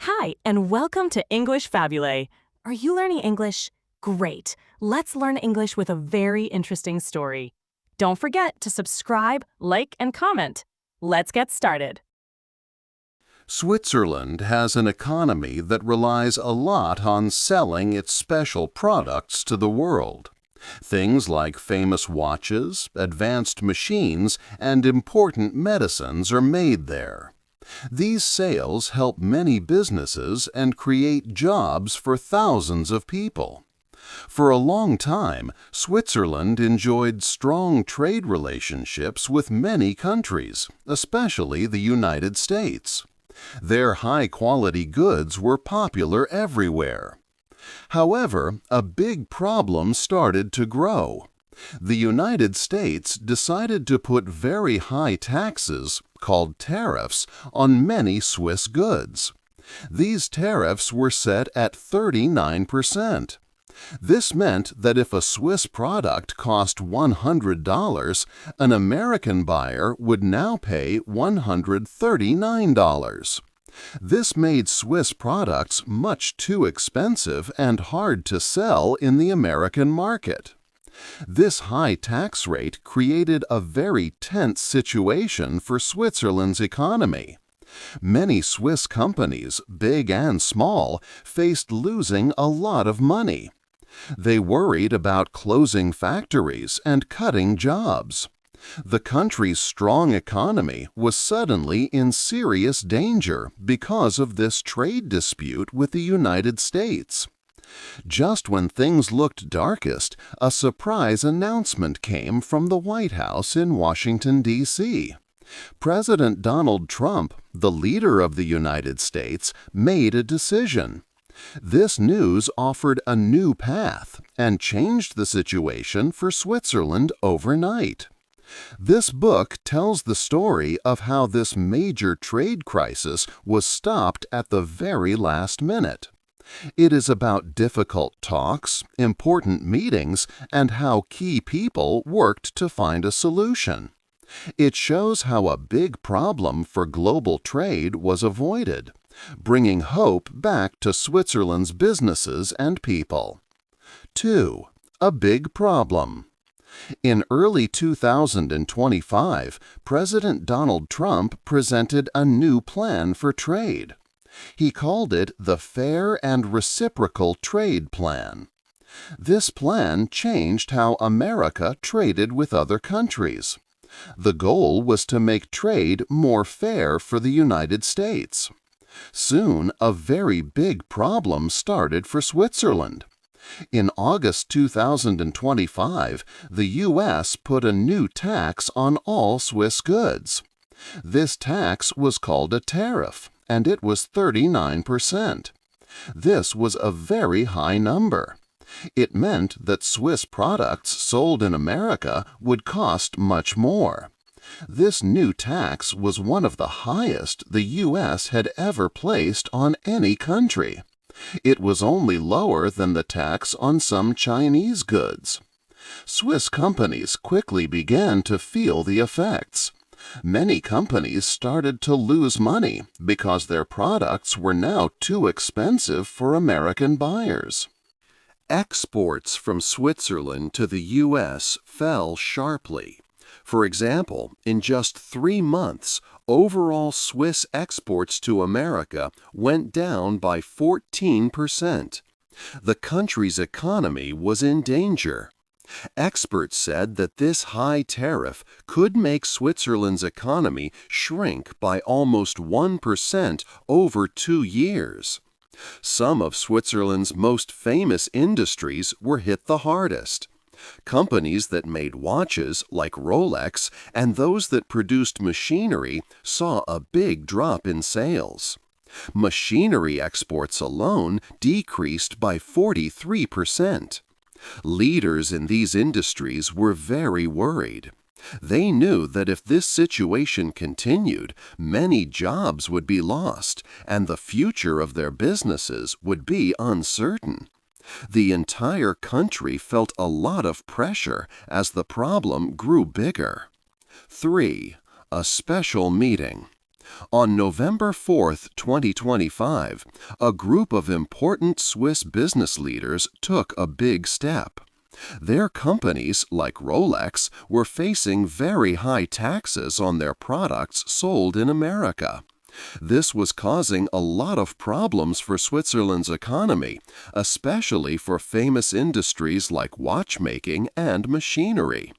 Hi, and welcome to English-Fabule. Are you learning English? Great. Let's learn English with a very interesting story. Don't forget to subscribe, like, and comment. Let's get started. Switzerland has an economy that relies a lot on selling its special products to the world. Things like famous watches, advanced machines, and important medicines are made there. These sales help many businesses and create jobs for thousands of people. For a long time, Switzerland enjoyed strong trade relationships with many countries, especially the United States. Their high-quality goods were popular everywhere. However, a big problem started to grow. The United States decided to put very high taxes, called tariffs, on many Swiss goods. These tariffs were set at 39%. This meant that if a Swiss product cost $100, an American buyer would now pay $139. This made Swiss products much too expensive and hard to sell in the American market. This high tax rate created a very tense situation for Switzerland's economy. Many Swiss companies, big and small, faced losing a lot of money. They worried about closing factories and cutting jobs. The country's strong economy was suddenly in serious danger because of this trade dispute with the United States. Just when things looked darkest, a surprise announcement came from the White House in Washington, D.C. President Donald Trump, the leader of the United States, made a decision. This news offered a new path and changed the situation for Switzerland overnight. This book tells the story of how this major trade crisis was stopped at the very last minute. It is about difficult talks, important meetings, and how key people worked to find a solution. It shows how a big problem for global trade was avoided, bringing hope back to Switzerland's businesses and people. 2. A big problem. In early 2025, President Donald Trump presented a new plan for trade. He called it the Fair and Reciprocal Trade Plan. This plan changed how America traded with other countries. The goal was to make trade more fair for the United States. Soon, a very big problem started for Switzerland. In August 2025, the U.S. put a new tax on all Swiss goods. This tax was called a tariff, and it was 39%. This was a very high number. It meant that Swiss products sold in America would cost much more. This new tax was one of the highest the U.S. had ever placed on any country. It was only lower than the tax on some Chinese goods. Swiss companies quickly began to feel the effects. Many companies started to lose money because their products were now too expensive for American buyers. Exports from Switzerland to the U.S. fell sharply. For example, in just 3 months, overall Swiss exports to America went down by 14%. The country's economy was in danger. Experts said that this high tariff could make Switzerland's economy shrink by almost 1% over 2 years. Some of Switzerland's most famous industries were hit the hardest. Companies that made watches, like Rolex, and those that produced machinery saw a big drop in sales. Machinery exports alone decreased by 43%. Leaders in these industries were very worried. They knew that if this situation continued, many jobs would be lost, and the future of their businesses would be uncertain. The entire country felt a lot of pressure as the problem grew bigger. 3. A special meeting. On November 4, 2025, a group of important Swiss business leaders took a big step. Their companies, like Rolex, were facing very high taxes on their products sold in America. This was causing a lot of problems for Switzerland's economy, especially for famous industries like watchmaking and machinery.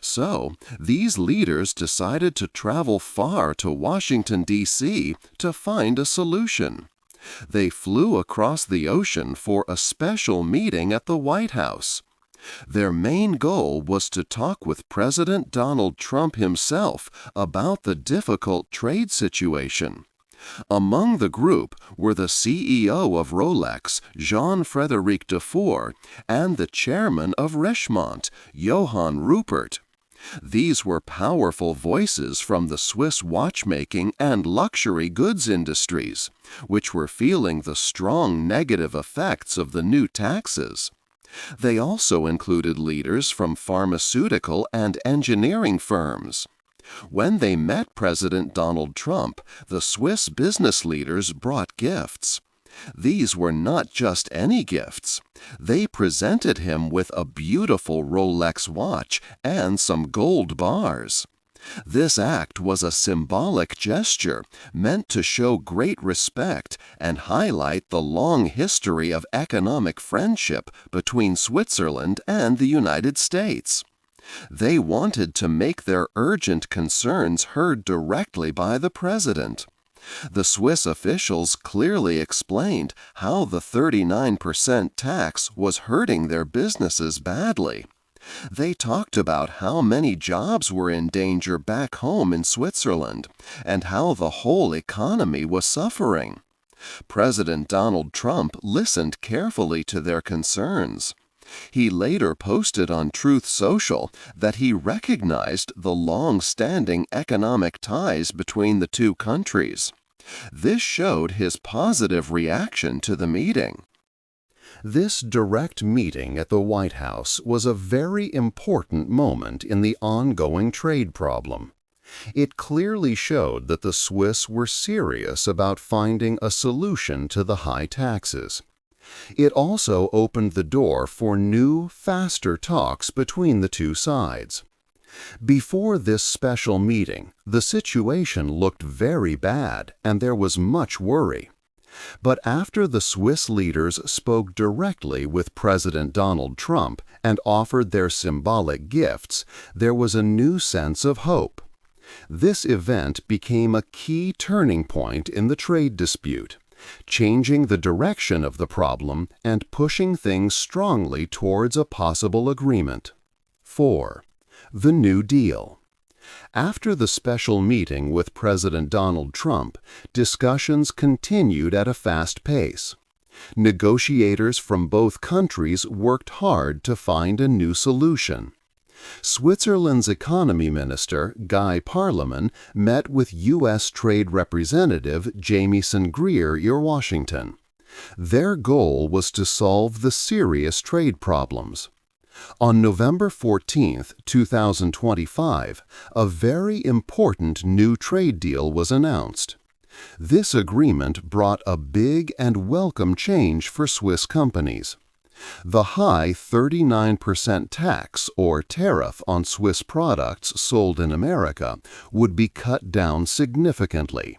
So, these leaders decided to travel far to Washington, D.C. to find a solution. They flew across the ocean for a special meeting at the White House. Their main goal was to talk with President Donald Trump himself about the difficult trade situation. Among the group were the CEO of Rolex, Jean-Frédéric Dufour, and the chairman of Richemont, Johann Rupert. These were powerful voices from the Swiss watchmaking and luxury goods industries, which were feeling the strong negative effects of the new taxes. They also included leaders from pharmaceutical and engineering firms. When they met President Donald Trump, the Swiss business leaders brought gifts. These were not just any gifts. They presented him with a beautiful Rolex watch and some gold bars. This act was a symbolic gesture meant to show great respect and highlight the long history of economic friendship between Switzerland and the United States. They wanted to make their urgent concerns heard directly by the president. The Swiss officials clearly explained how the 39% tax was hurting their businesses badly. They talked about how many jobs were in danger back home in Switzerland and how the whole economy was suffering. President Donald Trump listened carefully to their concerns. He later posted on Truth Social that he recognized the long-standing economic ties between the two countries. This showed his positive reaction to the meeting. This direct meeting at the White House was a very important moment in the ongoing trade problem. It clearly showed that the Swiss were serious about finding a solution to the high taxes. It also opened the door for new, faster talks between the two sides. Before this special meeting, the situation looked very bad and there was much worry. But after the Swiss leaders spoke directly with President Donald Trump and offered their symbolic gifts, there was a new sense of hope. This event became a key turning point in the trade dispute, changing the direction of the problem and pushing things strongly towards a possible agreement. 4. The New Deal. After the special meeting with President Donald Trump, discussions continued at a fast pace. Negotiators from both countries worked hard to find a new solution. Switzerland's economy minister, Guy Parliament, met with U.S. Trade Representative Jamieson Greer in Washington. Their goal was to solve the serious trade problems. On November 14, 2025, a very important new trade deal was announced. This agreement brought a big and welcome change for Swiss companies. The high 39% tax or tariff on Swiss products sold in America would be cut down significantly.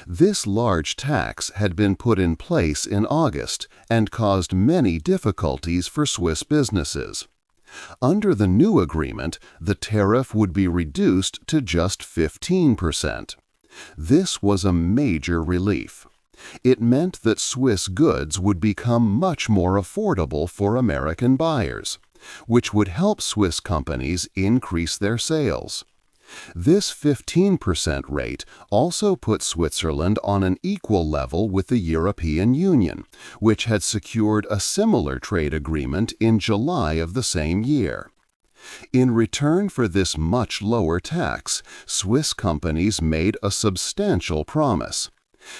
This large tax had been put in place in August and caused many difficulties for Swiss businesses. Under the new agreement, the tariff would be reduced to just 15%. This was a major relief. It meant that Swiss goods would become much more affordable for American buyers, which would help Swiss companies increase their sales. This 15% rate also put Switzerland on an equal level with the European Union, which had secured a similar trade agreement in July of the same year. In return for this much lower tax, Swiss companies made a substantial promise.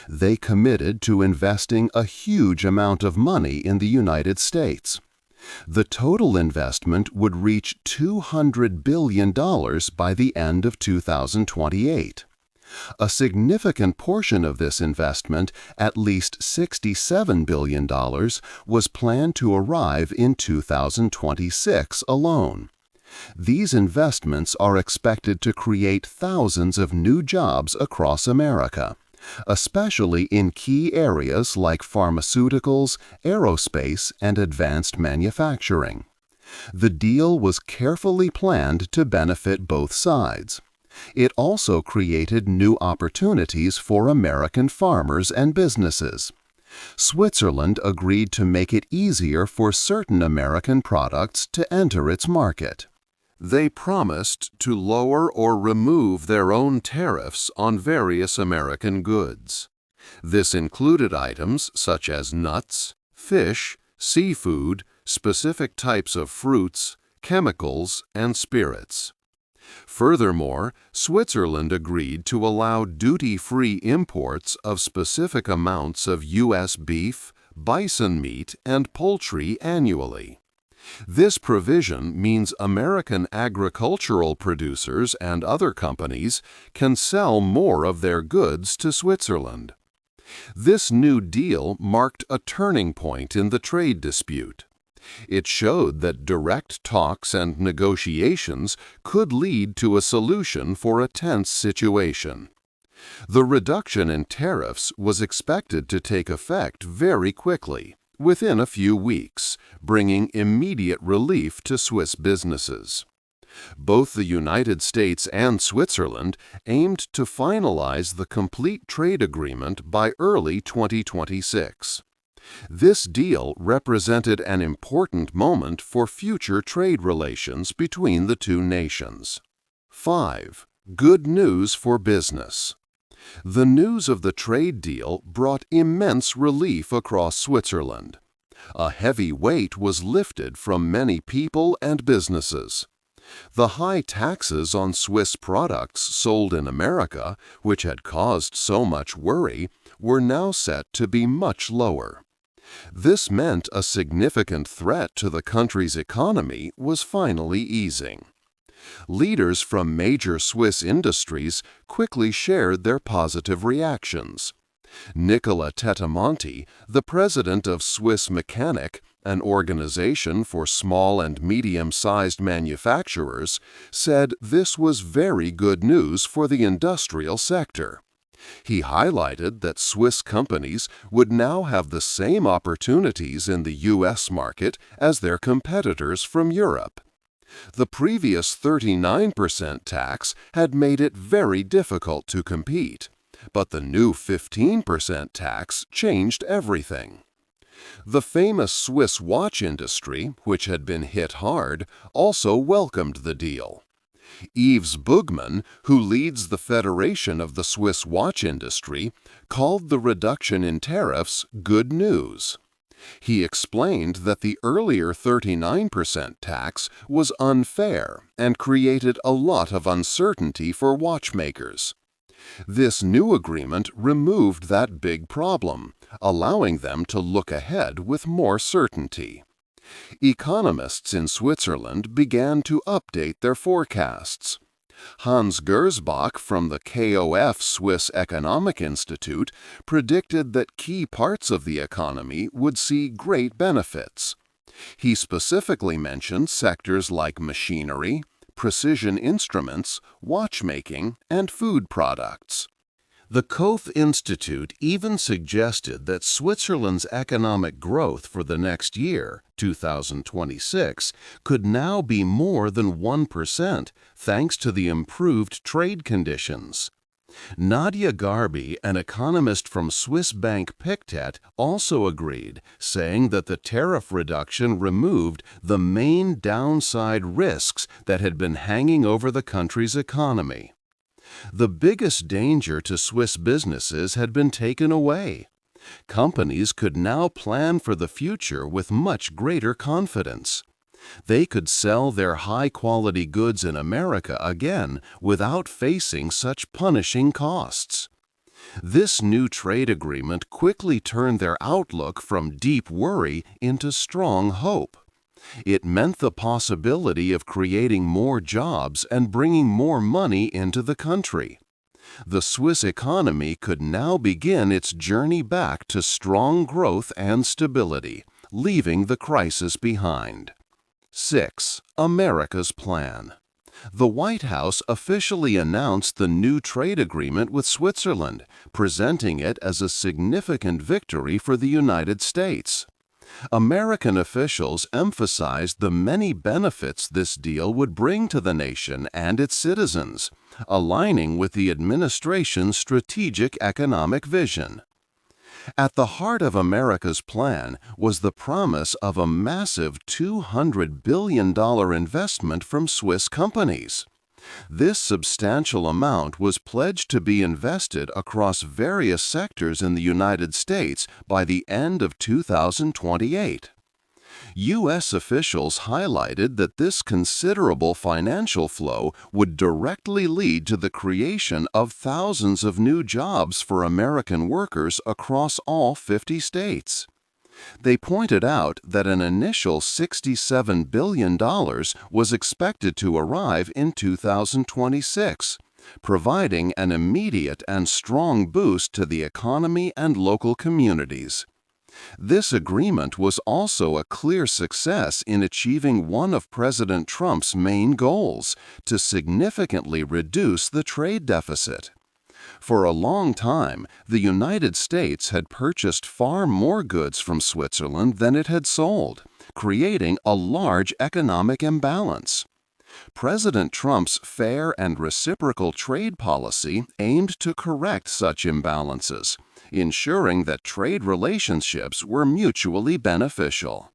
They committed to investing a huge amount of money in the United States. The total investment would reach $200 billion by the end of 2028. A significant portion of this investment, at least $67 billion, was planned to arrive in 2026 alone. These investments are expected to create thousands of new jobs across America, especially in key areas like pharmaceuticals, aerospace, and advanced manufacturing. The deal was carefully planned to benefit both sides. It also created new opportunities for American farmers and businesses. Switzerland agreed to make it easier for certain American products to enter its market. They promised to lower or remove their own tariffs on various American goods. This included items such as nuts, fish, seafood, specific types of fruits, chemicals, and spirits. Furthermore, Switzerland agreed to allow duty-free imports of specific amounts of U.S. beef, bison meat, and poultry annually. This provision means American agricultural producers and other companies can sell more of their goods to Switzerland. This new deal marked a turning point in the trade dispute. It showed that direct talks and negotiations could lead to a solution for a tense situation. The reduction in tariffs was expected to take effect very quickly, within a few weeks, bringing immediate relief to Swiss businesses. Both the United States and Switzerland aimed to finalize the complete trade agreement by early 2026. This deal represented an important moment for future trade relations between the two nations. 5. Good news for business. The news of the trade deal brought immense relief across Switzerland. A heavy weight was lifted from many people and businesses. The high taxes on Swiss products sold in America, which had caused so much worry, were now set to be much lower. This meant a significant threat to the country's economy was finally easing. Leaders from major Swiss industries quickly shared their positive reactions. Nicola Tetamonti, the president of Swiss Mechanic, an organization for small and medium-sized manufacturers, said this was very good news for the industrial sector. He highlighted that Swiss companies would now have the same opportunities in the U.S. market as their competitors from Europe. The previous 39% tax had made it very difficult to compete, but the new 15% tax changed everything. The famous Swiss watch industry, which had been hit hard, also welcomed the deal. Yves Bugman, who leads the Federation of the Swiss watch industry, called the reduction in tariffs good news. He explained that the earlier 39% tax was unfair and created a lot of uncertainty for watchmakers. This new agreement removed that big problem, allowing them to look ahead with more certainty. Economists in Switzerland began to update their forecasts. Hans Gersbach from the KOF Swiss Economic Institute predicted that key parts of the economy would see great benefits. He specifically mentioned sectors like machinery, precision instruments, watchmaking, and food products. The KOF Institute even suggested that Switzerland's economic growth for the next year, 2026, could now be more than 1% thanks to the improved trade conditions. Nadia Garbi, an economist from Swiss bank Pictet, also agreed, saying that the tariff reduction removed the main downside risks that had been hanging over the country's economy. The biggest danger to Swiss businesses had been taken away. Companies could now plan for the future with much greater confidence. They could sell their high-quality goods in America again without facing such punishing costs. This new trade agreement quickly turned their outlook from deep worry into strong hope. It meant the possibility of creating more jobs and bringing more money into the country. The Swiss economy could now begin its journey back to strong growth and stability, leaving the crisis behind. 6. America's plan. The White House officially announced the new trade agreement with Switzerland, presenting it as a significant victory for the United States. American officials emphasized the many benefits this deal would bring to the nation and its citizens, aligning with the administration's strategic economic vision. At the heart of America's plan was the promise of a massive $200 billion investment from Swiss companies. This substantial amount was pledged to be invested across various sectors in the United States by the end of 2028. U.S. officials highlighted that this considerable financial flow would directly lead to the creation of thousands of new jobs for American workers across all 50 states. They pointed out that an initial $67 billion was expected to arrive in 2026, providing an immediate and strong boost to the economy and local communities. This agreement was also a clear success in achieving one of President Trump's main goals, to significantly reduce the trade deficit. For a long time, the United States had purchased far more goods from Switzerland than it had sold, creating a large economic imbalance. President Trump's fair and reciprocal trade policy aimed to correct such imbalances, ensuring that trade relationships were mutually beneficial.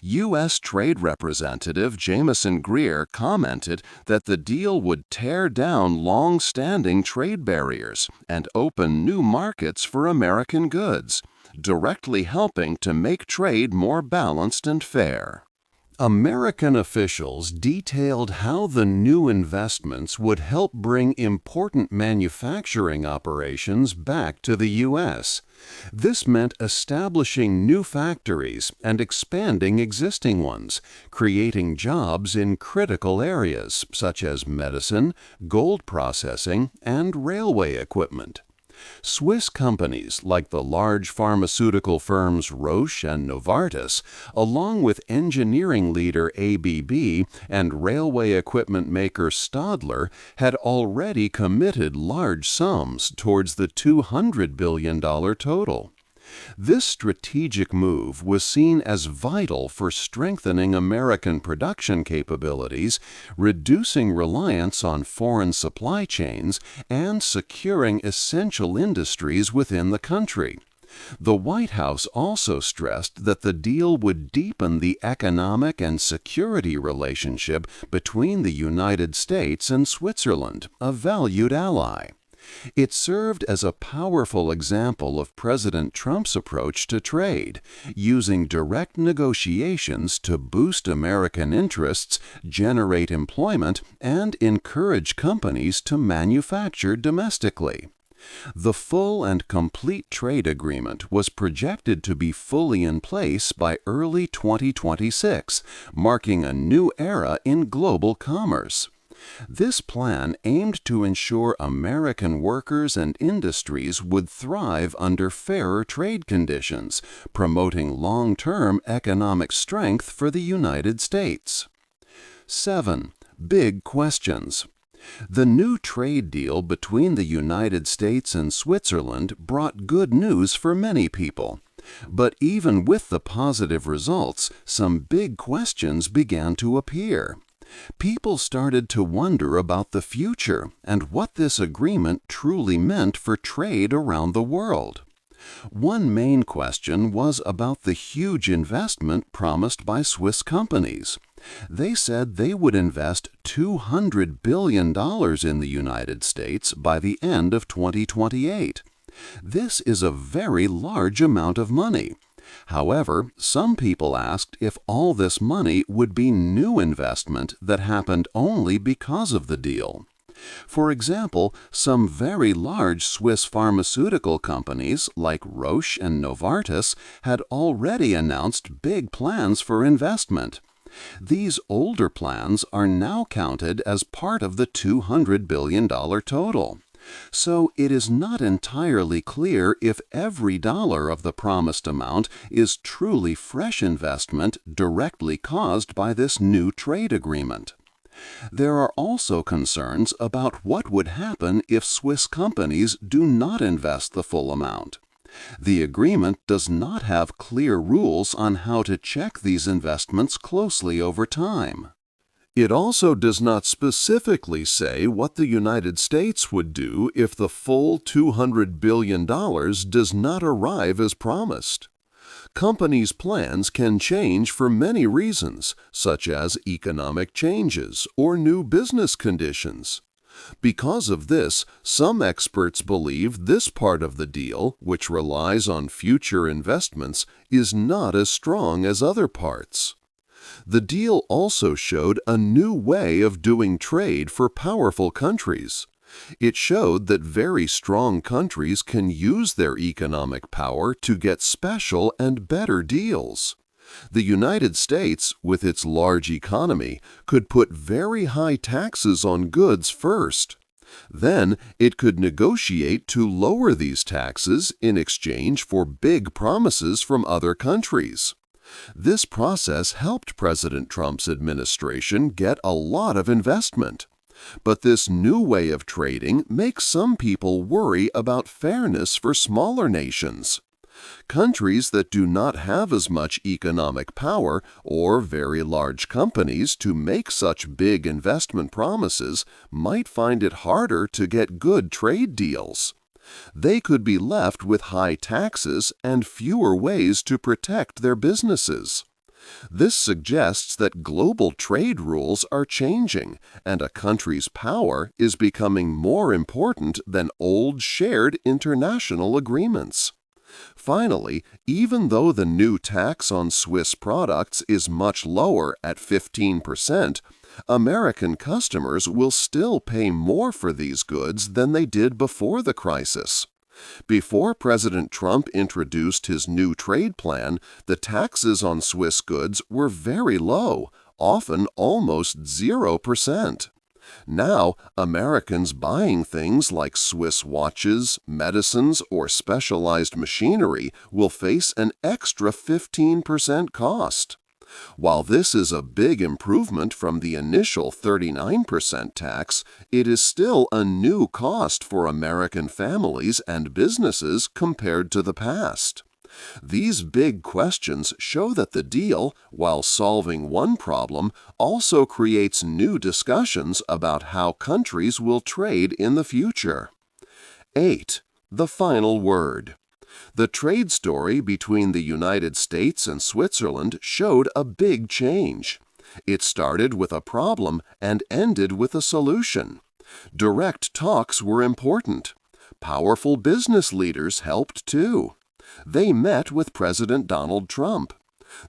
U.S. Trade Representative Jamieson Greer commented that the deal would tear down long-standing trade barriers and open new markets for American goods, directly helping to make trade more balanced and fair. American officials detailed how the new investments would help bring important manufacturing operations back to the U.S. This meant establishing new factories and expanding existing ones, creating jobs in critical areas such as medicine, gold processing, and railway equipment. Swiss companies like the large pharmaceutical firms Roche and Novartis, along with engineering leader ABB and railway equipment maker Stadler, had already committed large sums towards the $200 billion total. This strategic move was seen as vital for strengthening American production capabilities, reducing reliance on foreign supply chains, and securing essential industries within the country. The White House also stressed that the deal would deepen the economic and security relationship between the United States and Switzerland, a valued ally. It served as a powerful example of President Trump's approach to trade, using direct negotiations to boost American interests, generate employment, and encourage companies to manufacture domestically. The full and complete trade agreement was projected to be fully in place by early 2026, marking a new era in global commerce. This plan aimed to ensure American workers and industries would thrive under fairer trade conditions, promoting long-term economic strength for the United States. 7. Big questions. The new trade deal between the United States and Switzerland brought good news for many people. But even with the positive results, some big questions began to appear. People started to wonder about the future and what this agreement truly meant for trade around the world. One main question was about the huge investment promised by Swiss companies. They said they would invest $200 billion in the United States by the end of 2028. This is a very large amount of money. However, some people asked if all this money would be new investment that happened only because of the deal. For example, some very large Swiss pharmaceutical companies like Roche and Novartis had already announced big plans for investment. These older plans are now counted as part of the $200 billion total. So it is not entirely clear if every dollar of the promised amount is truly fresh investment directly caused by this new trade agreement. There are also concerns about what would happen if Swiss companies do not invest the full amount. The agreement does not have clear rules on how to check these investments closely over time. It also does not specifically say what the United States would do if the full $200 billion does not arrive as promised. Companies' plans can change for many reasons, such as economic changes or new business conditions. Because of this, some experts believe this part of the deal, which relies on future investments, is not as strong as other parts. The deal also showed a new way of doing trade for powerful countries. It showed that very strong countries can use their economic power to get special and better deals. The United States, with its large economy, could put very high taxes on goods first. Then it could negotiate to lower these taxes in exchange for big promises from other countries. This process helped President Trump's administration get a lot of investment. But this new way of trading makes some people worry about fairness for smaller nations. Countries that do not have as much economic power or very large companies to make such big investment promises might find it harder to get good trade deals. They could be left with high taxes and fewer ways to protect their businesses. This suggests that global trade rules are changing, and a country's power is becoming more important than old shared international agreements. Finally, even though the new tax on Swiss products is much lower at 15%, American customers will still pay more for these goods than they did before the crisis. Before President Trump introduced his new trade plan, the taxes on Swiss goods were very low, often almost 0%. Now, Americans buying things like Swiss watches, medicines, or specialized machinery will face an extra 15% cost. While this is a big improvement from the initial 39% tax, it is still a new cost for American families and businesses compared to the past. These big questions show that the deal, while solving one problem, also creates new discussions about how countries will trade in the future. 8. The final word. The trade story between the United States and Switzerland showed a big change. It started with a problem and ended with a solution. Direct talks were important. Powerful business leaders helped too. They met with President Donald Trump.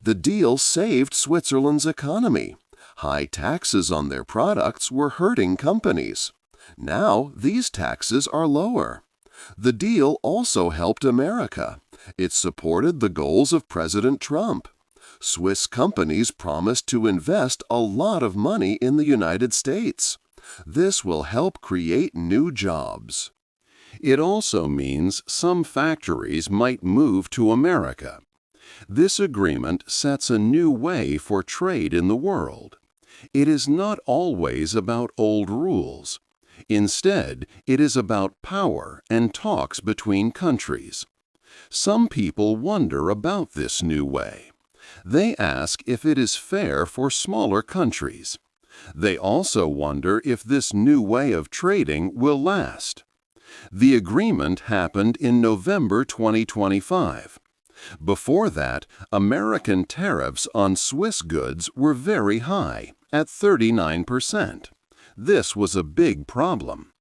The deal saved Switzerland's economy. High taxes on their products were hurting companies. Now these taxes are lower. The deal also helped America. It supported the goals of President Trump. Swiss companies promised to invest a lot of money in the United States. This will help create new jobs. It also means some factories might move to America. This agreement sets a new way for trade in the world. It is not always about old rules. Instead, it is about power and talks between countries. Some people wonder about this new way. They ask if it is fair for smaller countries. They also wonder if this new way of trading will last. The agreement happened in November 2025. Before that, American tariffs on Swiss goods were very high, at 39%. This was a big problem.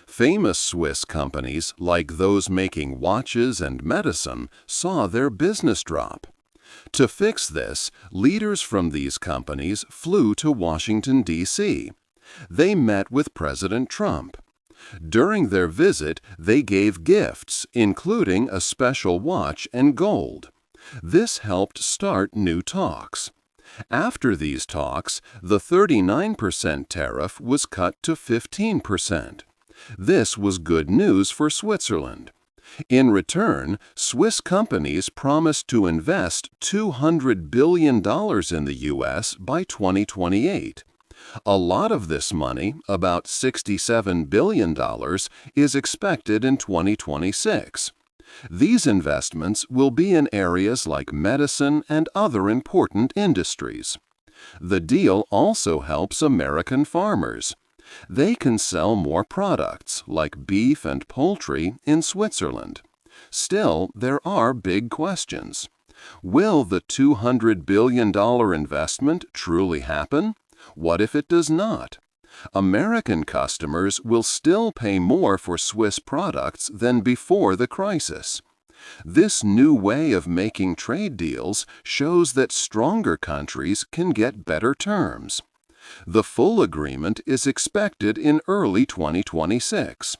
Famous Swiss companies, like those making watches and medicine, saw their business drop. To fix this, leaders from these companies flew to Washington, D.C. They met with President Trump. During their visit, they gave gifts, including a special watch and gold. This helped start new talks. After these talks, the 39% tariff was cut to 15%. This was good news for Switzerland. In return, Swiss companies promised to invest $200 billion in the U.S. by 2028. A lot of this money, about $67 billion, is expected in 2026. These investments will be in areas like medicine and other important industries. The deal also helps American farmers. They can sell more products, like beef and poultry, in Switzerland. Still, there are big questions. Will the $200 billion investment truly happen? What if it does not? American customers will still pay more for Swiss products than before the crisis. This new way of making trade deals shows that stronger countries can get better terms. The full agreement is expected in early 2026.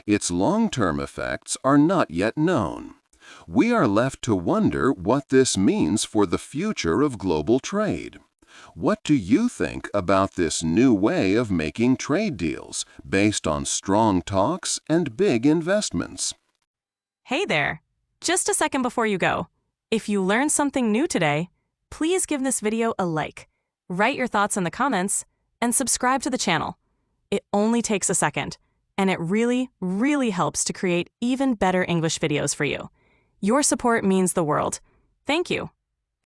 Its long-term effects are not yet known. We are left to wonder what this means for the future of global trade. What do you think about this new way of making trade deals based on strong talks and big investments? Hey there! Just a second before you go. If you learned something new today, please give this video a like, write your thoughts in the comments, and subscribe to the channel. It only takes a second, and it really, really helps to create even better English videos for you. Your support means the world. Thank you.